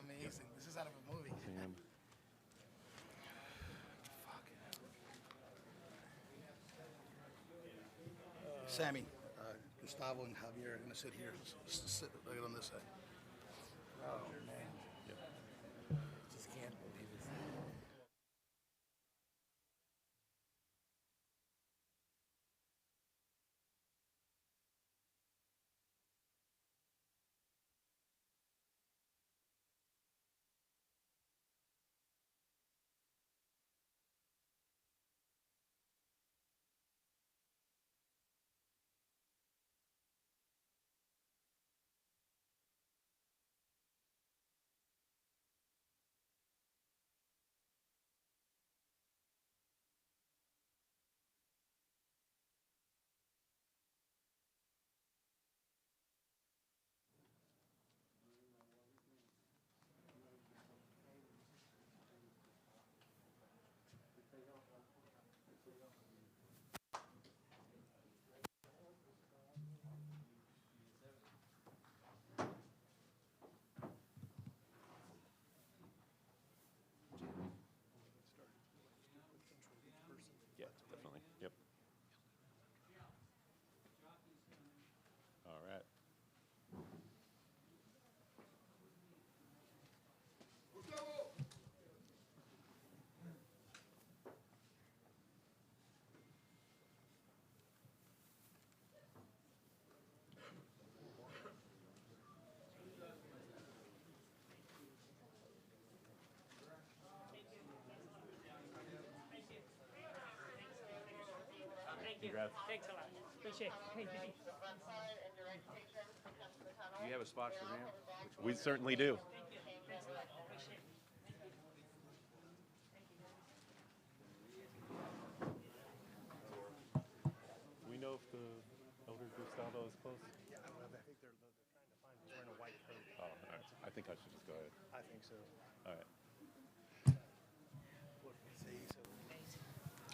Amazing. This is out of a movie. Sammy, Gustavo, and Javier are going to sit here. Sit right on this side. Oh, man. Just can't believe it. Yeah, definitely. Yep. All right. Congrats. Thanks a lot. Appreciate it. Thank you. Do you have a spot for him? We certainly do. Do we know if the elder Gustavo is close? Yeah, I think they're trying to find. He's wearing a white coat. Oh, all right. I think I should just go ahead. I think so. All right. See, so.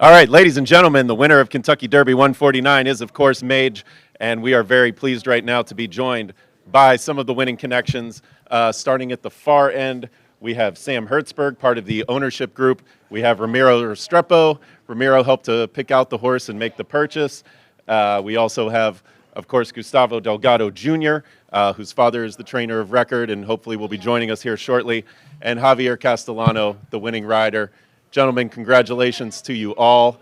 All right, ladies and gentlemen, the winner of Kentucky Derby 149 is, of course, Mage, and we are very pleased right now to be joined by some of the winning connections. Starting at the far end, we have Sam Hertzberg, part of the ownership group. We have Ramiro Restrepo. Ramiro helped to pick out the horse and make the purchase. We also have, of course, Gustavo Delgado Jr., whose father is the trainer of record and hopefully will be joining us here shortly, and Javier Castellano, the winning rider. Gentlemen, congratulations to you all.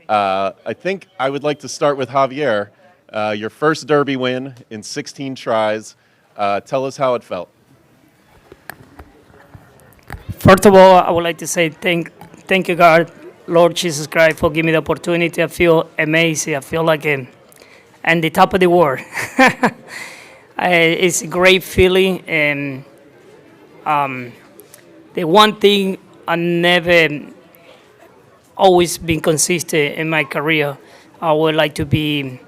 I think I would like to start with Javier. Your first Derby win in 16 tries. Tell us how it felt. First of all, I would like to say thank you, God, Lord Jesus Christ, for giving me the opportunity. I feel amazing. I feel like I'm at the top of the world. It's a great feeling, and the one thing I never always been consistent in my career. I would like to be.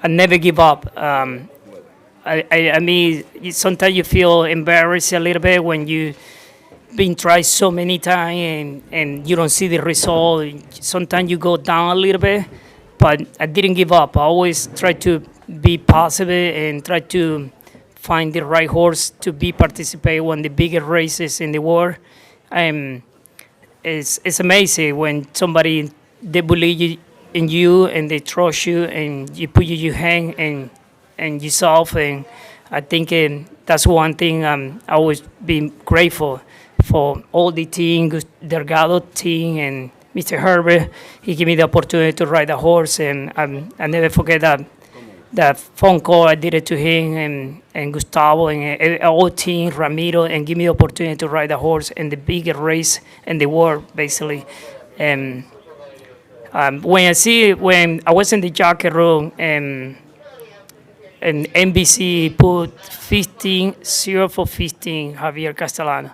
I never give up. I mean, sometimes you feel embarrassed a little bit when you been tried so many times and you don't see the result. Sometimes you go down a little bit, but I didn't give up. I always try to be positive and try to find the right horse to be participate in the biggest races in the world. It's amazing when somebody they believe in you and they trust you and you put your hand and yourself, and I think that's one thing I always been grateful for all the team, Delgado team and Mr. Herbert. He gave me the opportunity to ride a horse, and I never forget that phone call I did it to him and Gustavo and all team, Ramiro, and give me the opportunity to ride a horse in the biggest race in the world, basically. And when I was in the jockey room and NBC put 0 for 15, Javier Castellano.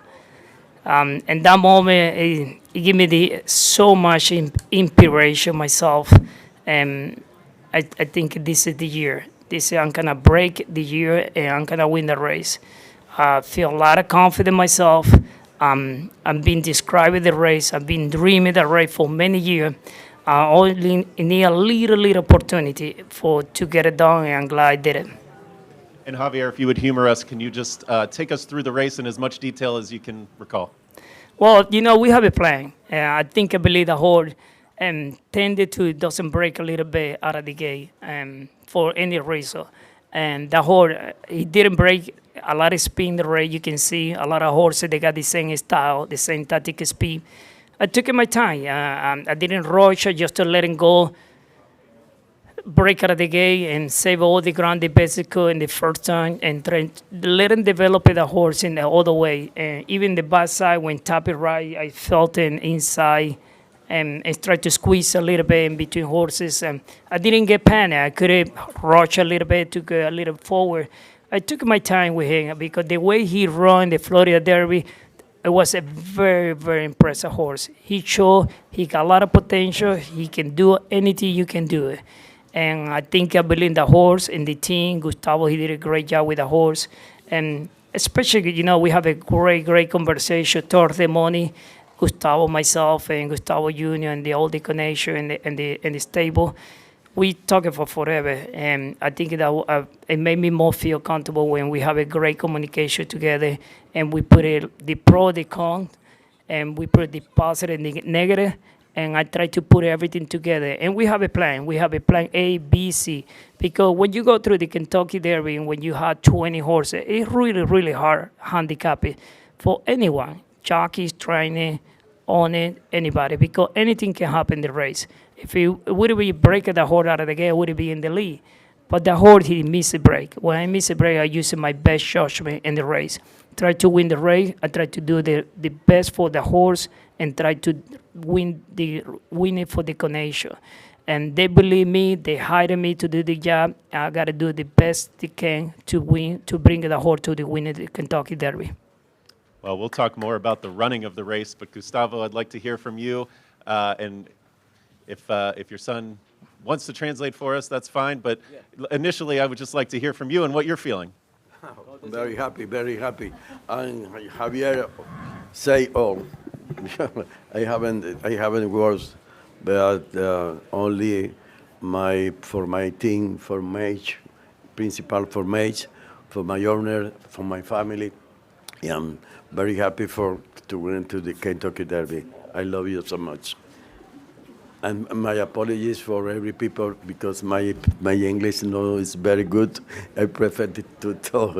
And that moment, it gave me so much inspiration myself. And I think this is the year. I'm going to break the year and I'm going to win the race. I feel a lot of confidence in myself. I've been describing the race. I've been dreaming the race for many years. I only need a little opportunity to get it done, and I'm glad I did it. And Javier, if you would humor us, can you just take us through the race in as much detail as you can recall? Well, we have a plan. I believe the horse tended to doesn't break a little bit out of the gate for any reason. And the horse, he didn't break a lot of speed in the race. You can see a lot of horses, they got the same style, the same tactical speed. I took my time. I didn't rush, just to let him go, break out of the gate and save all the ground the best he could in the first time and try to let him develop the horse in the other way. And even the backside, when tap it right, I felt it inside and tried to squeeze a little bit in between horses. And I didn't get panic. I could have rushed a little bit to go a little forward. I took my time with him because the way he ran the Florida Derby, it was a very, very impressive horse. He showed he got a lot of potential. He can do anything you can do. And I believe in the horse and the team. Gustavo, he did a great job with the horse. And especially, we have a great, great conversation Thursday morning. Gustavo, myself, and Gustavo Jr. and all the connection and the stable. We talking for forever. And I think that it made me more feel comfortable when we have a great communication together and we put the pro, the con, and we put the positive and the negative. And I try to put everything together. And we have a plan. We have a plan A, B, C. Because when you go through the Kentucky Derby and when you have 20 horses, it's really, really hard handicapping for anyone. Jockeys, trainer, owner, anybody. Because anything can happen in the race. If it would be breaking the horse out of the gate, it would be in the lead. But the horse, he missed a break. When I miss a break, I use my best judgment in the race. Try to win the race. I try to do the best for the horse and try to win it for the connection. And they believe me. They hired me to do the job. I got to do the best they can to win, to bring the horse to the win of the Kentucky Derby. Well, we'll talk more about the running of the race, but Gustavo, I'd like to hear from you. And if your son wants to translate for us, that's fine. But initially, I would just like to hear from you and what you're feeling. Very happy, very happy. And Javier say all. I haven't words, but only for my team, for Mage, principal for Mage, for my owner, for my family. I'm very happy to win to the Kentucky Derby. I love you so much. And my apologies for every people because my English is very good. I prefer to talk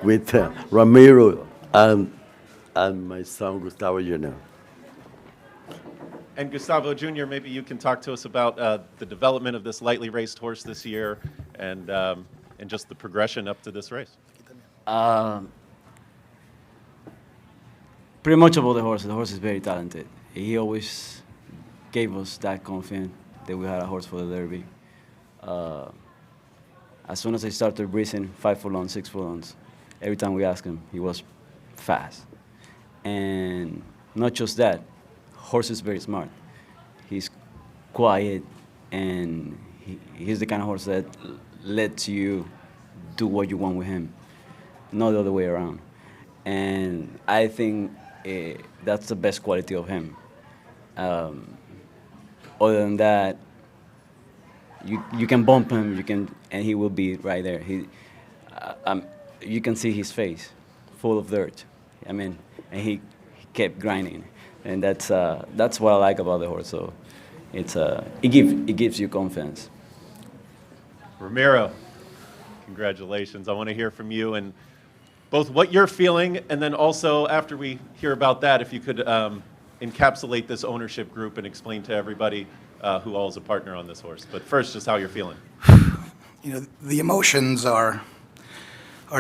with Ramiro and my son Gustavo Jr. And Gustavo Jr., maybe you can talk to us about the development of this lightly raced horse this year and just the progression up to this race. Pretty much about the horse. The horse is very talented. He always gave us that confidence that we had a horse for the Derby. As soon as I started racing 5 furlongs, 6 furlongs, every time we asked him, he was fast. And not just that, horse is very smart. He's quiet, and he's the kind of horse that lets you do what you want with him, not the other way around. And I think that's the best quality of him. Other than that, you can bump him, and he will be right there. You can see his face, full of dirt. I mean, and he kept grinding, and that's what I like about the horse. So it gives you confidence. Ramiro, congratulations. I want to hear from you and both what you're feeling, and then also after we hear about that, if you could encapsulate this ownership group and explain to everybody who all is a partner on this horse. But first, just how you're feeling. The emotions are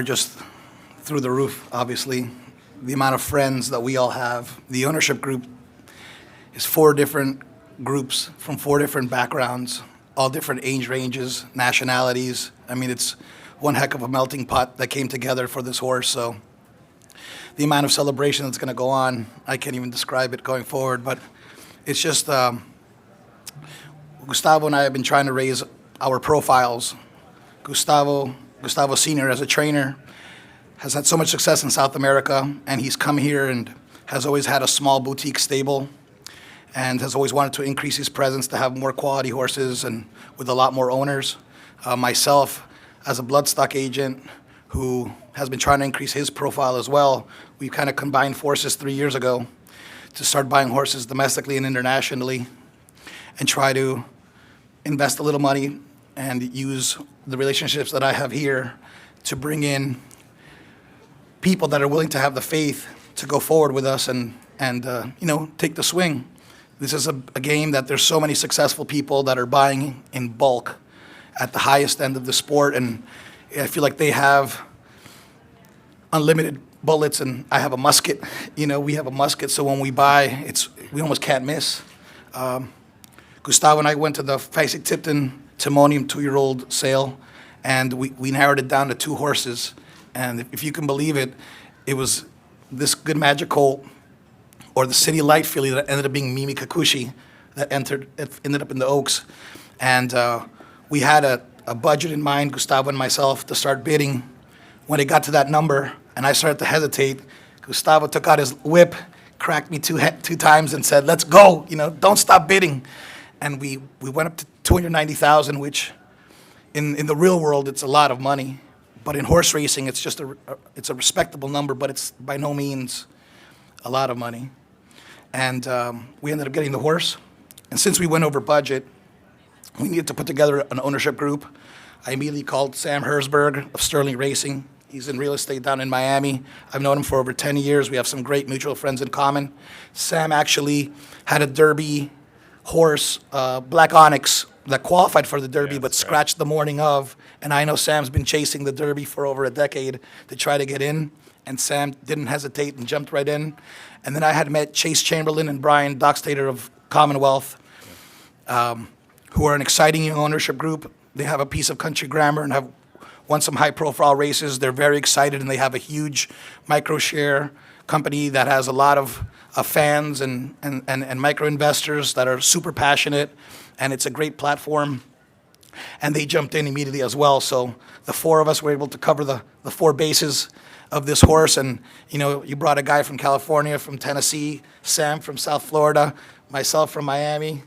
just through the roof, obviously. The amount of friends that we all have. The ownership group is 4 different groups from 4 different backgrounds, all different age ranges, nationalities. I mean, it's one heck of a melting pot that came together for this horse. So the amount of celebration that's going to go on, I can't even describe it going forward. But it's just Gustavo and I have been trying to raise our profiles. Gustavo Sr. as a trainer has had so much success in South America, and he's come here and has always had a small boutique stable and has always wanted to increase his presence to have more quality horses and with a lot more owners. Myself, as a bloodstock agent, who has been trying to increase his profile as well. We kind of combined forces 3 years ago to start buying horses domestically and internationally and try to invest a little money and use the relationships that I have here to bring in people that are willing to have the faith to go forward with us and take the swing. This is a game that there's so many successful people that are buying in bulk at the highest end of the sport, and I feel like they have unlimited bullets, and I have a musket. We have a musket, so when we buy, we almost can't miss. Gustavo and I went to the Fasig-Tipton Timonium 2-year-old sale, and we narrowed it down to 2 horses. And if you can believe it, it was this Good Magic colt or the City Light filly that ended up being Mimi Kakushi that ended up in the Oaks. And we had a budget in mind, Gustavo and myself, to start bidding. When it got to that number and I started to hesitate, Gustavo took out his whip, cracked me two times and said, "Let's go, don't stop bidding." And we went up to 290,000, which in the real world, it's a lot of money. But in horse racing, it's just it's a respectable number, but it's by no means a lot of money. And we ended up getting the horse. And since we went over budget, we needed to put together an ownership group. I immediately called Sam Hersberg of Sterling Racing. He's in real estate down in Miami. I've known him for over 10 years. We have some great mutual friends in common. Sam actually had a Derby horse, Black Onyx, that qualified for the Derby but scratched the morning of. And I know Sam's been chasing the Derby for over a decade to try to get in. And Sam didn't hesitate and jumped right in. And then I had met Chase Chamberlain and Brian Dockstader of Commonwealth, who are an exciting young ownership group. They have a piece of country grammar and have won some high-profile races. They're very excited, and they have a huge micro-share company that has a lot of fans and micro-investors that are super passionate, and it's a great platform. And they jumped in immediately as well. So the 4 of us were able to cover the 4 bases of this horse. And, you brought a guy from California, from Tennessee, Sam from South Florida, myself from Miami.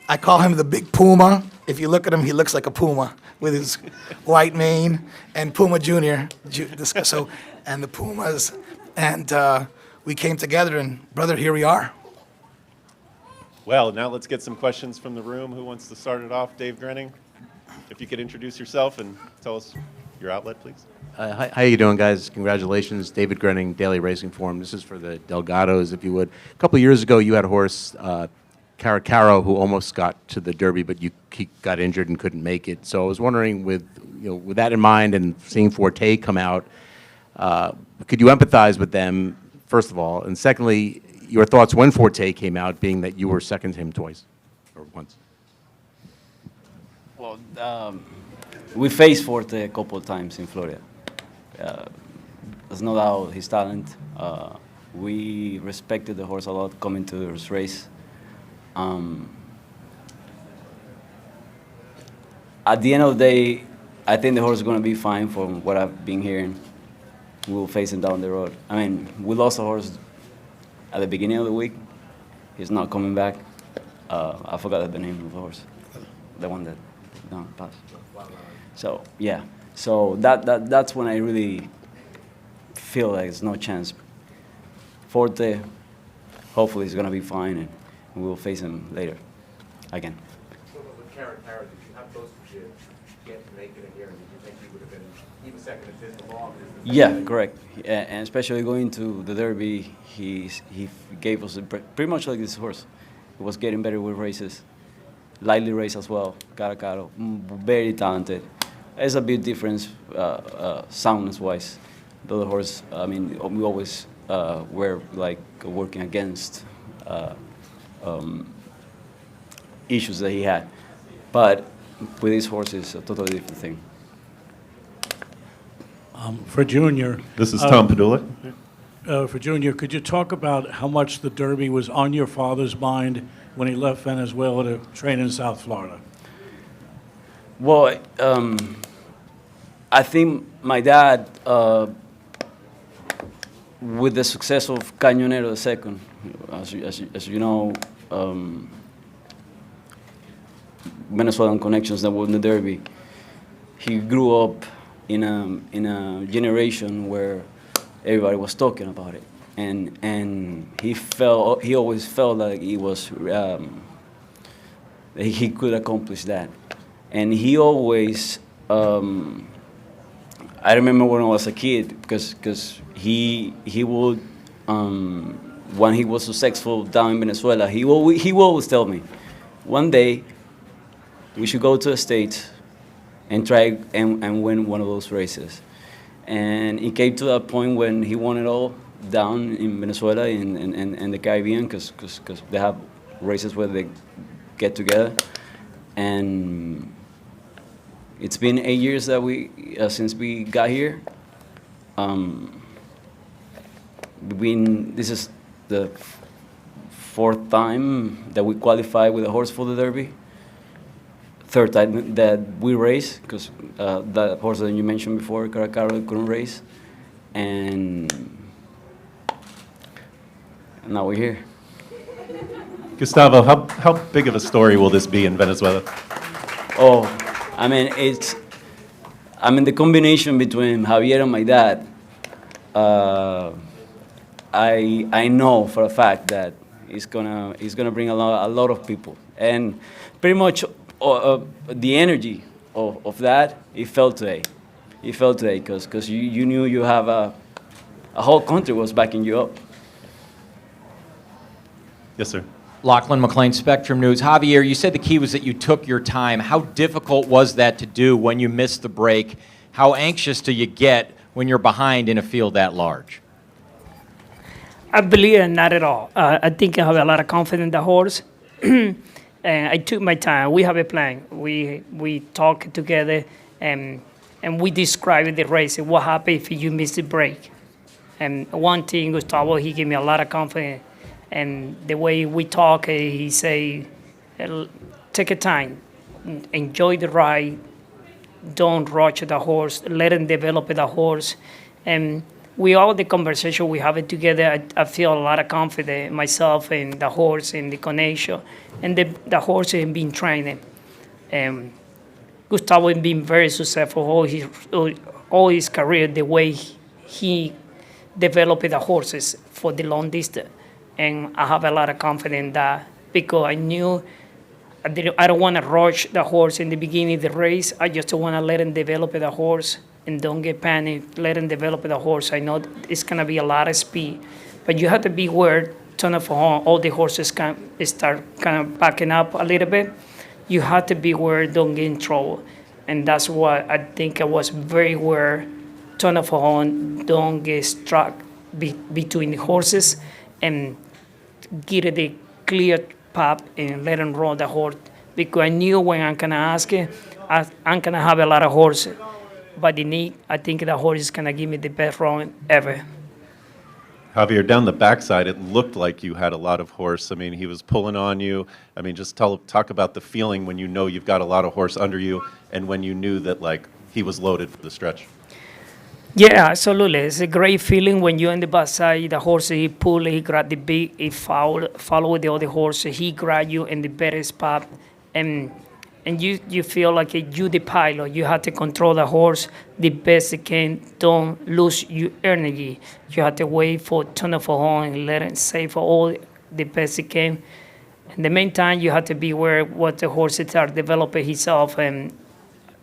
I call him the Big Puma. If you look at him, he looks like a puma with his white mane, and Puma Junior. And the Pumas, and we came together, and brother, here we are. Well, now let's get some questions from the room. Who wants to start it off? Dave Grenning, if you could introduce yourself and tell us your outlet, please. Hi, how you doing, guys? Congratulations. David Grenning, Daily Racing Forum. This is for the Delgados, if you would. A couple of years ago, you had a horse, Caracaro, who almost got to the Derby, but he got injured and couldn't make it. So I was wondering, with that in mind and seeing Forte come out, could you empathize with them, first of all? And secondly, your thoughts when Forte came out, being that you were second to him twice, or once? Well, we faced Forte a couple of times in Florida. There's no doubt his talent. We respected the horse a lot coming to this race. At the end of the day, I think the horse is going to be fine from what I've been hearing. We'll face him down the road. I mean, we lost a horse at the beginning of the week. He's not coming back. I forgot the name of the horse. The one that passed. So, yeah. So that's when I really feel like there's no chance. Forte, hopefully, is going to be fine, and we'll face him later again. So with Caracaro, did you have those can't make it in here? Did you think he would have been even second and fifth along? Yeah, correct. And especially going to the Derby, he gave us pretty much like this horse. He was getting better with races, lightly raced as well. Caracaro, very talented. There's a big difference soundness-wise. The other horse, I mean, we always were like working against issues that he had. But with this horse, it's a totally different thing. For Junior. This is Tom Padula. For Junior, could you talk about how much the Derby was on your father's mind when he left Venezuela to train in South Florida? Well, I think my dad, with the success of Cañonero II, as you know, Venezuelan connections that won the Derby, he grew up in a generation where everybody was talking about it, and he always felt like he was that he could accomplish that, and he always. I remember when I was a kid, because he would, when he was successful down in Venezuela, he would always tell me, one day we should go to the States and try and win one of those races. And it came to that point when he won it all down in Venezuela and the Caribbean, because they have races where they get together. And it's been 8 years that since we got here. This is the fourth time that we qualify with a horse for the Derby. Third time that we race, because the horse that you mentioned before, Caracaro, couldn't race. And now we're here. Gustavo, how big of a story will this be in Venezuela? Oh, I mean, the combination between Javier and my dad, I know for a fact that it's gonna bring a lot of people, and pretty much the energy of that, it felt today, because you knew you have a whole country was backing you up. Yes, sir. Lachlan McLean, Spectrum News. Javier, you said the key was that you took your time. How difficult was that to do when you missed the break? How anxious do you get when you're behind in a field that large? I believe not at all. I think I have a lot of confidence in the horse. And I took my time. We have a plan. We talk together and we describe the race. What happens if you miss the break? And one thing, Gustavo, he gave me a lot of confidence. And the way we talk, he say, take a time, enjoy the ride, don't rush the horse, let him develop the horse. And all the conversation we have it together, I feel a lot of confidence myself and the horse and the connection, and the horse has been training. Gustavo has been very successful all his career, the way he developed the horses for the long distance. And I have a lot of confidence in that, because I knew I don't want to rush the horse in the beginning of the race. I just want to let him develop the horse and don't get panicked. Let him develop the horse. I know it's going to be a lot of speed, but you have to be aware, turn off horn, all the horses can start kind of backing up a little bit. You have to be aware, don't get in trouble. And that's what I think I was very aware, turn off horn, don't get struck between the horses, and get the clear path and let him roll the horse. Because I knew when I'm going to ask it, I'm going to have a lot of horses. But I think the horse is going to give me the best run ever. Javier, down the backside, it looked like you had a lot of horse. I mean, he was pulling on you. I mean, just talk about the feeling when you know you've got a lot of horse under you, and when you knew that, like, he was loaded for the stretch. Yeah, absolutely. It's a great feeling when you're on the backside. The horse, he pull, he grab the big, he follow the other horse. He grab you in the better spot, and you feel like you the pilot. You have to control the horse the best you can. Don't lose your energy. You have to wait for turn off a horn and let it save all the best you can. In the meantime, you have to be aware what the horses are developing himself. And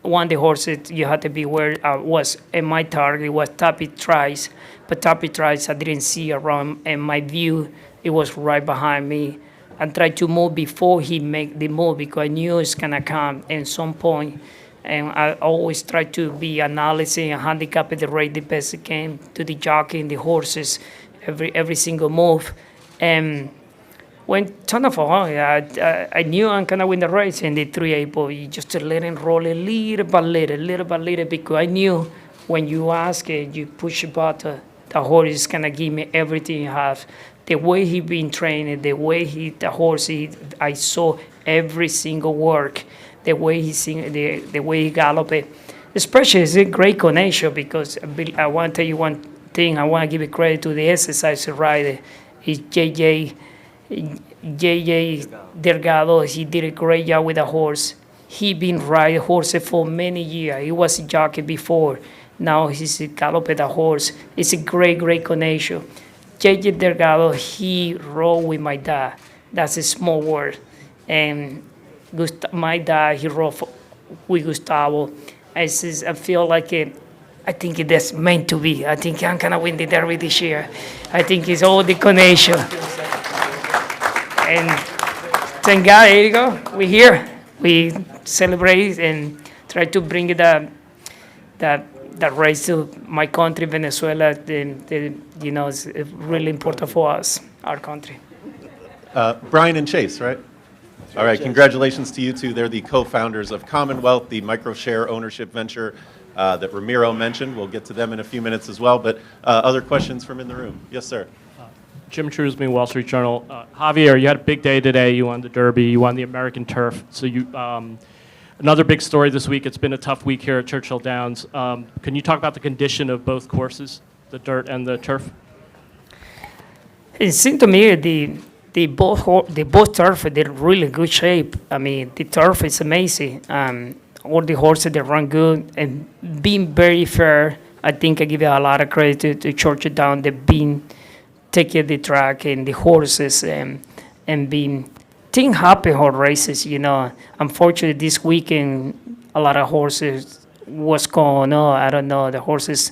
one of the horses you have to be aware was, in my target, was Tappy Trice. But Tappy Trice I didn't see around, and my view, it was right behind me. I tried to move before he make the move, because I knew it's gonna come at some point. And I always try to be analyzing and handicapping the rate the best I can to the jockey and the horses, every single move. And when turn off a horn, I knew I'm gonna win the race in the 3-8, but you just let him roll a little by little, because I knew when you ask it, you push a button, the horse is gonna give me everything he has. The way he been trained, the way the horse, I saw every single work, the way he sing, the way he galloped. Especially, it's a great connection, because I want to tell you one thing. I want to give it credit to the exercise rider. It's JJ Delgado. He did a great job with the horse. He been riding horses for many years. He was a jockey before, Now he's galloping a horse. It's a great, great connection. JJ Delgado, he rode with my dad. That's a small word. And my dad, he rode with Gustavo. I feel like I think that's meant to be. I think I'm gonna win the Derby this year. I think it's all the connection. And thank God, there you go. We're here. We celebrate and try to bring that race to my country, Venezuela. It's really important for us, our country. Brian and Chase, right? All right, congratulations to you two. They're the co-founders of Commonwealth, the microshare ownership venture that Ramiro mentioned. We'll get to them in a few minutes as well, but other questions from in the room? Yes, sir. Jim Trusby, Wall Street Journal. Javier, you had a big day today. You won the Derby. You won the American Turf. So another big story this week. It's been a tough week here at Churchill Downs. Can you talk about the condition of both courses, the dirt and the turf? It seemed to me the both turf they're really good shape. I mean, the turf is amazing. All the horses they run good and being very fair. I think I give a lot of credit to Churchill Downs. They've been taking the track and the horses and being team happy horse races. Unfortunately, this weekend a lot of horses was going on. I don't know the horses.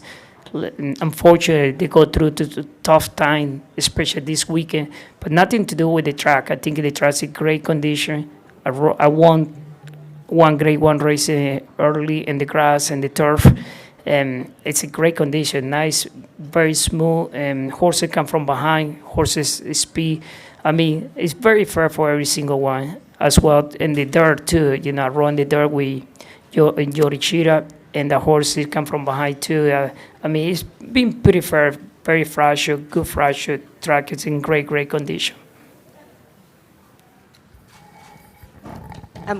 Unfortunately, they go through to tough time, especially this weekend. But nothing to do with the track. I think the track's in great condition. I won one grade one race early in the grass and the turf. It's a great condition, nice, very smooth. Horses come from behind, horses speed. I mean, it's very fair for every single one as well. In the dirt too, I run the dirt with Yorichira, and the horses come from behind too. I mean, it's been pretty fair, very fragile, good fragile track. It's in great, great condition.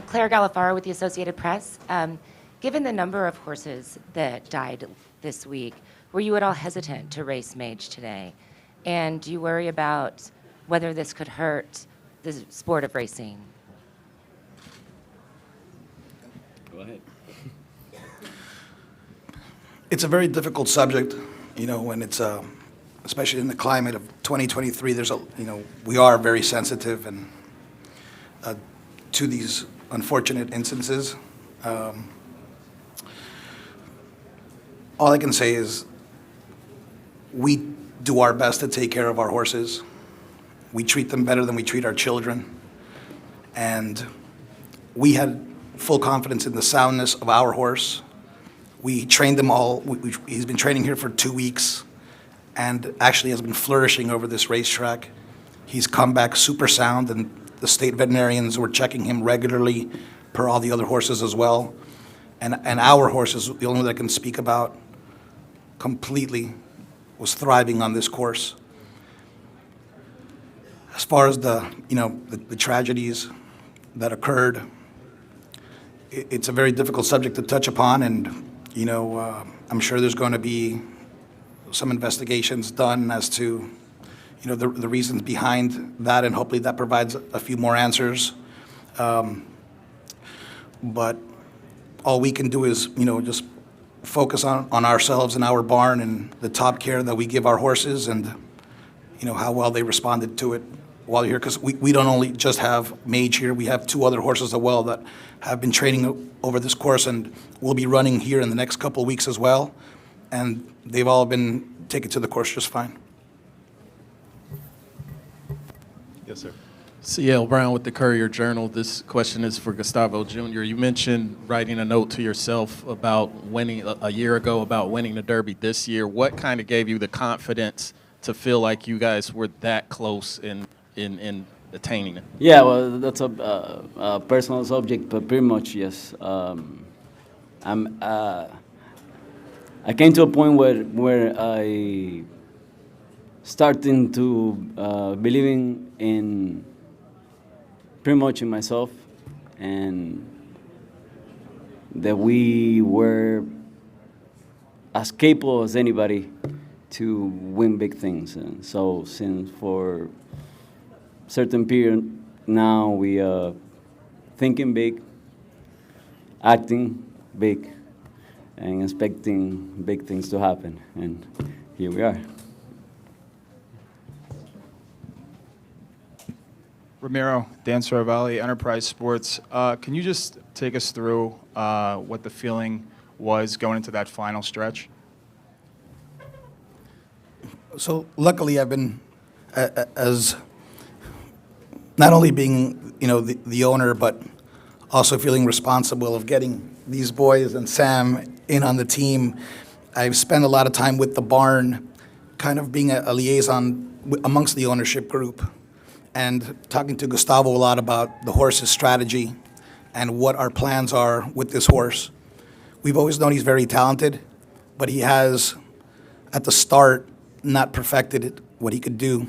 Claire Galafaro with the Associated Press. Given the number of horses that died this week, were you at all hesitant to race Mage today? And do you worry about whether this could hurt the sport of racing? Go ahead. It's a very difficult subject, when it's, especially in the climate of 2023, we are very sensitive and to these unfortunate instances. All I can say is we do our best to take care of our horses. We treat them better than we treat our children. And we had full confidence in the soundness of our horse. We trained them all. He's been training here for 2 weeks and actually has been flourishing over this racetrack. He's come back super sound, and the state veterinarians were checking him regularly per all the other horses as well. And our horse is the only one that I can speak about completely was thriving on this course. As far as the tragedies that occurred, it's a very difficult subject to touch upon, and I'm sure there's going to be some investigations done as to the reasons behind that, and hopefully that provides a few more answers. But all we can do is just focus on ourselves and our barn and the top care that we give our horses, and how well they responded to it while you're here, because we don't only just have Mage here, we have 2 other horses as well that have been training over this course and will be running here in the next couple of weeks as well, and they've all been taken to the course just fine. Yes, sir. C.L. Brown with the Courier-Journal. This question is for Gustavo Jr. You mentioned writing a note to yourself about winning a year ago, about winning the Derby this year. What kind of gave you the confidence to feel like you guys were that close in attaining it? Yeah, well, that's a personal subject, but pretty much yes. I came to a point where I starting to believing in pretty much in myself, and that we were as capable as anybody to win big things. And so since for certain period now we are thinking big, acting big, and expecting big things to happen. And here we are. Ramiro, Dan Saravalli, Enterprise Sports. Can you just take us through what the feeling was going into that final stretch? So luckily, I've been as not only being the owner, but also feeling responsible of getting these boys and Sam in on the team. I've spent a lot of time with the barn, kind of being a liaison amongst the ownership group, and talking to Gustavo a lot about the horse's strategy and what our plans are with this horse. We've always known he's very talented, but he has, at the start, not perfected what he could do.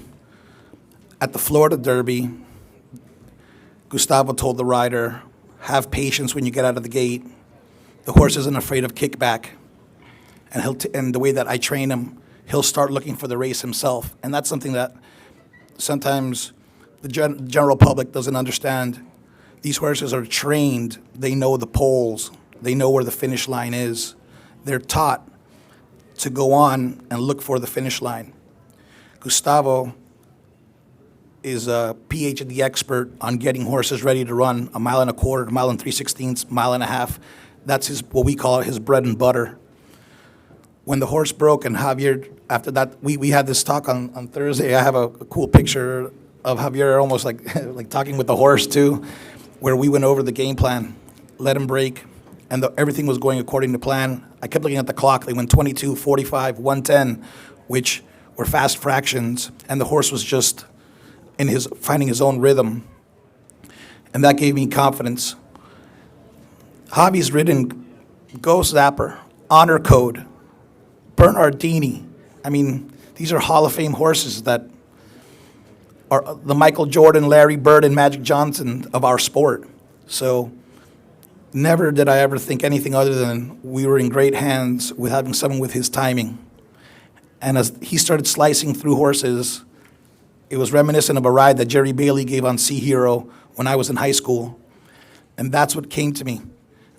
At the Florida Derby, Gustavo told the rider, have patience when you get out of the gate. The horse isn't afraid of kickback. And and the way that I train him, he'll start looking for the race himself. And that's something that sometimes the general public doesn't understand. These horses are trained. They know the poles. They know where the finish line is. They're taught to go on and look for the finish line. Gustavo is a PhD expert on getting horses ready to run a mile and a quarter, a mile and 3/16, mile and a half. That's what we call his bread and butter. When the horse broke and Javier, after that, we had this talk on Thursday. I have a cool picture of Javier almost like like talking with the horse too, where we went over the game plan, let him break, and everything was going according to plan. I kept looking at the clock. They went 22, 45, 110, which were fast fractions, and the horse was just finding his own rhythm, and that gave me confidence. Javi's ridden Ghost Zapper, Honor Code, Bernardini. I mean, these are Hall of Fame horses that are the Michael Jordan, Larry Bird, and Magic Johnson of our sport. So never did I ever think anything other than we were in great hands with having someone with his timing. And as he started slicing through horses, it was reminiscent of a ride that Jerry Bailey gave on Sea Hero when I was in high school. And that's what came to me.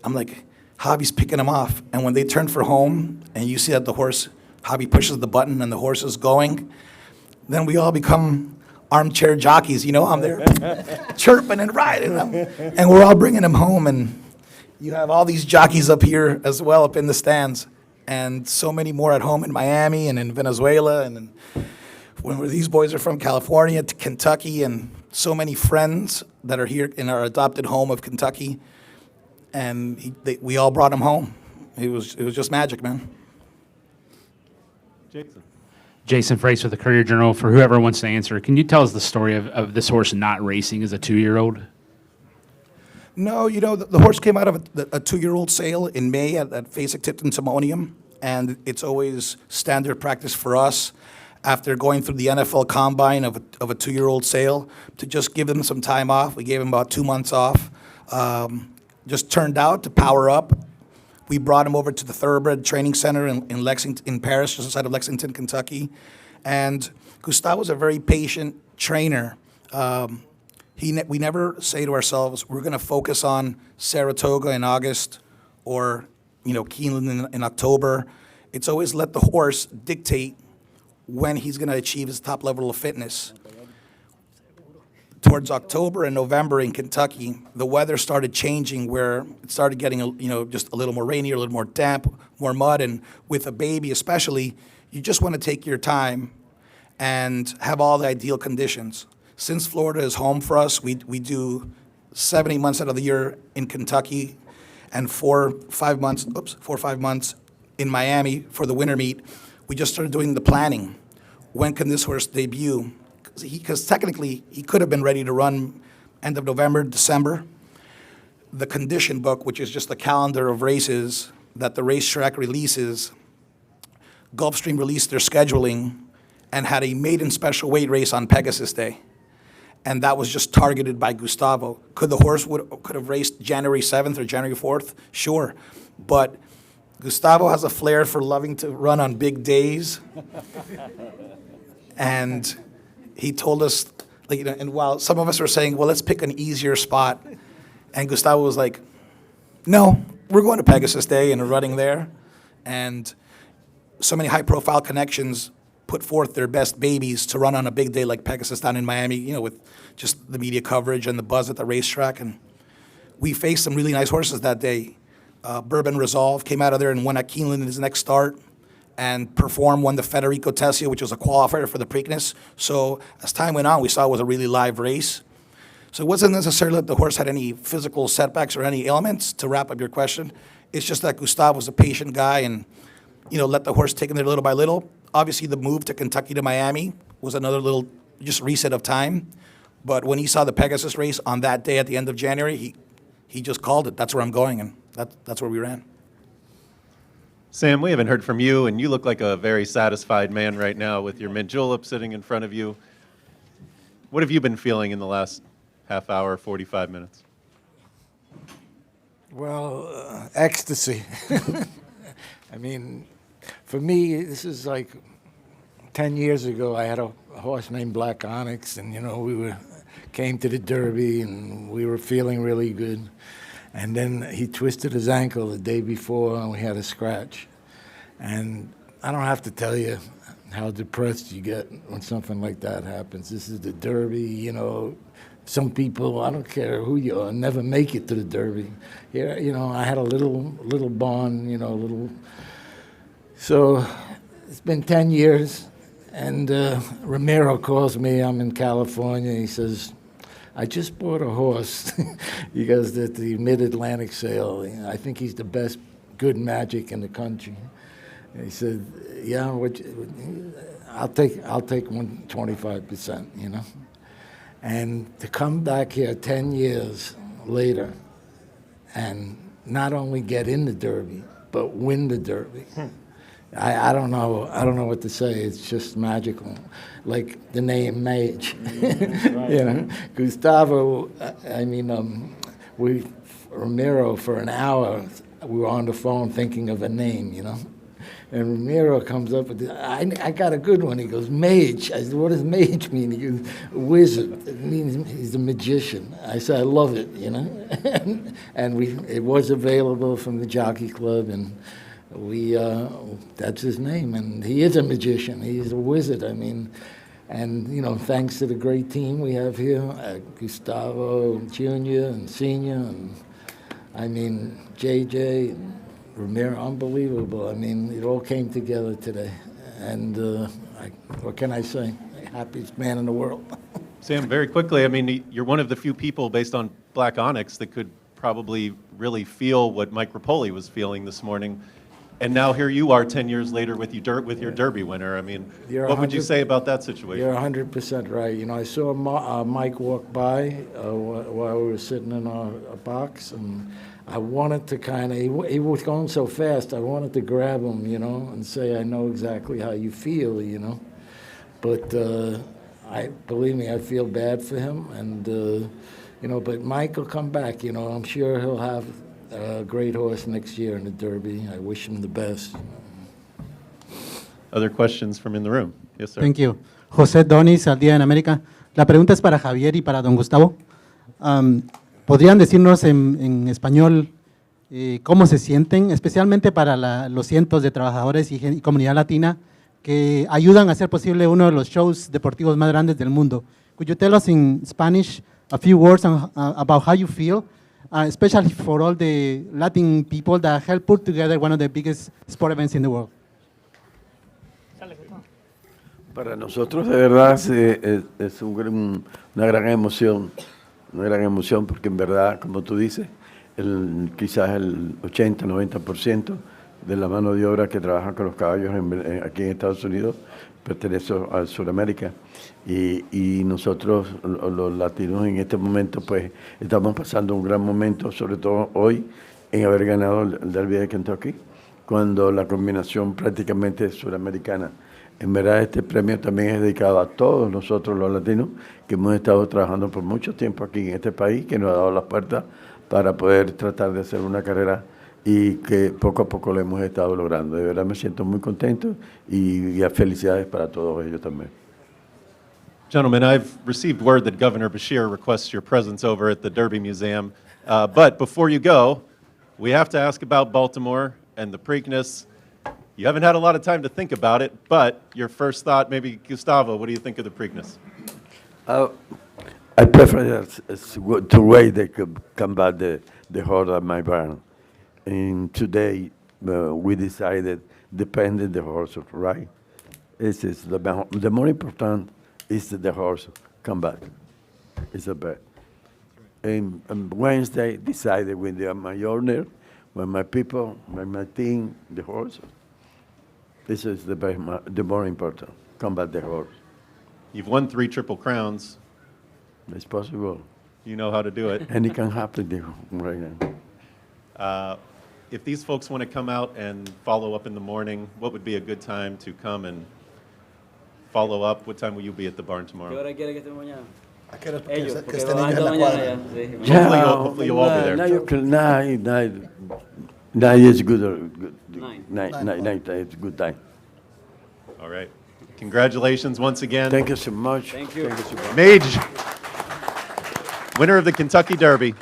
I'm like, Javi's picking him off. And when they turn for home and you see that the horse, Javi pushes the button and the horse is going, then we all become armchair jockeys. I'm there chirping and riding them. And we're all bringing him home. And you have all these jockeys up here as well, up in the stands. And so many more at home in Miami and in Venezuela. And when these boys are from California to Kentucky, and so many friends that are here in our adopted home of Kentucky. And we all brought him home. It was just magic, man. Jason Frakes with the Courier-Journal. For whoever wants to answer, can you tell us the story of this horse not racing as a 2-year-old? No, the horse came out of a 2-year-old sale in May at Fasig-Tipton Timonium, and it's always standard practice for us after going through the NFL Combine of a 2-year-old sale to just give him some time off. We gave him about 2 months off. Just turned out to power up. We brought him over to the Thoroughbred Training Center in Lexington, in Paris, just outside of Lexington, Kentucky. And Gustavo's a very patient trainer. We never say to ourselves, we're going to focus on Saratoga in August or Keeneland in October. It's always let the horse dictate when he's going to achieve his top level of fitness. Towards October and November in Kentucky, the weather started changing where it started getting just a little more rainy, a little more damp, more mud, and with a baby especially, you just want to take your time and have all the ideal conditions. Since Florida is home for us, we do 70 months out of the year in Kentucky and 4 or 5 months in Miami for the winter meet. We just started doing the planning. When can this horse debut? Because technically, he could have been ready to run end of November, December. The condition book, which is just a calendar of races that the racetrack releases, Gulfstream released their scheduling and had a maiden special weight race on Pegasus Day. And that was just targeted by Gustavo. Could the horse could have raced January 7th or January 4th? Sure. But Gustavo has a flair for loving to run on big days. And he told us, and while some of us were saying, well, let's pick an easier spot, and Gustavo was like, no, we're going to Pegasus Day and are running there, and so many high-profile connections put forth their best babies to run on a big day like Pegasus down in Miami, you know, with just the media coverage and the buzz at the racetrack. And we faced some really nice horses that day. Bourbon Resolve came out of there and won at Keeneland in his next start, and Perform won the Federico Tessio, which was a qualifier for the Preakness. So as time went on, we saw it was a really live race. So it wasn't necessarily that the horse had any physical setbacks or any ailments, to wrap up your question. It's just that Gustavo was a patient guy and, you know, let the horse take him there little by little. Obviously, the move to Kentucky to Miami was another little just reset of time. But when he saw the Pegasus race on that day at the end of January, he just called it. That's where I'm going, and that's where we ran. Sam, we haven't heard from you, and you look like a very satisfied man right now with your mint julep sitting in front of you. What have you been feeling in the last half hour, 45 minutes? Well, ecstasy. I mean, for me, this is like 10 years ago. I had a horse named Black Onyx, and you know, came to the Derby, and we were feeling really good. And then he twisted his ankle the day before, and we had a scratch. And I don't have to tell you how depressed you get when something like that happens. This is the Derby, you know. Some people, I don't care who you are, never make it to the Derby. Here, you know, I had a little barn, you know, So it's been 10 years, and Ramiro calls me. I'm in California. He says, I just bought a horse. He goes at the Mid-Atlantic sale. I think he's the best good magic in the country. And he said, yeah, I'll take 125%, you know. And to come back here 10 years later and not only get in the Derby, but win the Derby. I don't know what to say. It's just magical, like the name Mage. You know, Gustavo. I mean, Ramiro for an hour. We were on the phone thinking of a name, you know. And Ramiro comes up with, I got a good one. He goes, Mage. I said, what does Mage mean? He goes, wizard. It means he's a magician. I said, I love it, you know. And it was available from the Jockey Club, and that's his name. And he is a magician. He's a wizard. I mean, and, you know, thanks to the great team we have here, Gustavo Jr. and Senior, and I mean, JJ, and Ramiro, unbelievable. I mean, it all came together today. And what can I say? Happiest man in the world. Sam, very quickly, I mean, you're one of the few people based on Black Onyx that could probably really feel what Mike Rapoli was feeling this morning. And now here you are 10 years later with your Derby winner. I mean, what would you say about that situation? You're 100% right. You know, I saw Mike walk by while we were sitting in our box, and I wanted to kind of, he was going so fast, I wanted to grab him, you know, and say, I know exactly how you feel, you know. But believe me, I feel bad for him, and, you know, but Mike will come back, you know. I'm sure he'll have a great horse next year in the Derby. I wish him the best. Other questions from in the room? Yes, sir. Thank you. José Donis, Al Día en América. La pregunta es para Javier y para don Gustavo. ¿Podrían decirnos en español cómo se sienten, especialmente para los cientos de trabajadores y comunidad latina que ayudan a hacer posible uno de los shows deportivos más grandes del mundo? Could you tell us in Spanish a few words about how you feel, especially for all the Latin people that help put together one of the biggest sport events in the world? Para nosotros de verdad es una gran emoción porque en verdad, como tú dices, quizás el 80-90% de la mano de obra que trabaja con los caballos aquí en Estados Unidos pertenece a Sudamérica, y nosotros los latinos en este momento pues estamos pasando un gran momento, sobre todo hoy, en haber ganado el Derby de Kentucky, cuando la combinación prácticamente es sudamericana. En verdad, este premio también es dedicado a todos nosotros los latinos que hemos estado trabajando por mucho tiempo aquí en este país, que nos ha dado las puertas para poder tratar de hacer una carrera y que poco a poco lo hemos estado logrando. De verdad me siento muy contento y felicidades para todos ellos también. Gentlemen, I've received word that Governor Beshear requests your presence over at the Derby Museum. But before you go, We have to ask about Baltimore and the Preakness. You haven't had a lot of time to think about it, but your first thought, maybe Gustavo, what do you think of the Preakness? I prefer to wait they could come back the horse at my barn. And today we decided, depending the horse, right? This is the more important is that the horse come back. It's the best. And Wednesday decided with my owner, with my people, with my team, the horse. This is the more important. Come back the horse. You've won 3 Triple Crowns. It's possible. You know how to do it. And it can happen right now. If these folks want to come out and follow up in the morning, what would be a good time to come and follow up? What time will you be at the barn tomorrow? Hopefully you'll all be there. 9 is good. 9 is good time. All right. Congratulations once again. Thank you so much. Thank you. Mage, winner of the Kentucky Derby.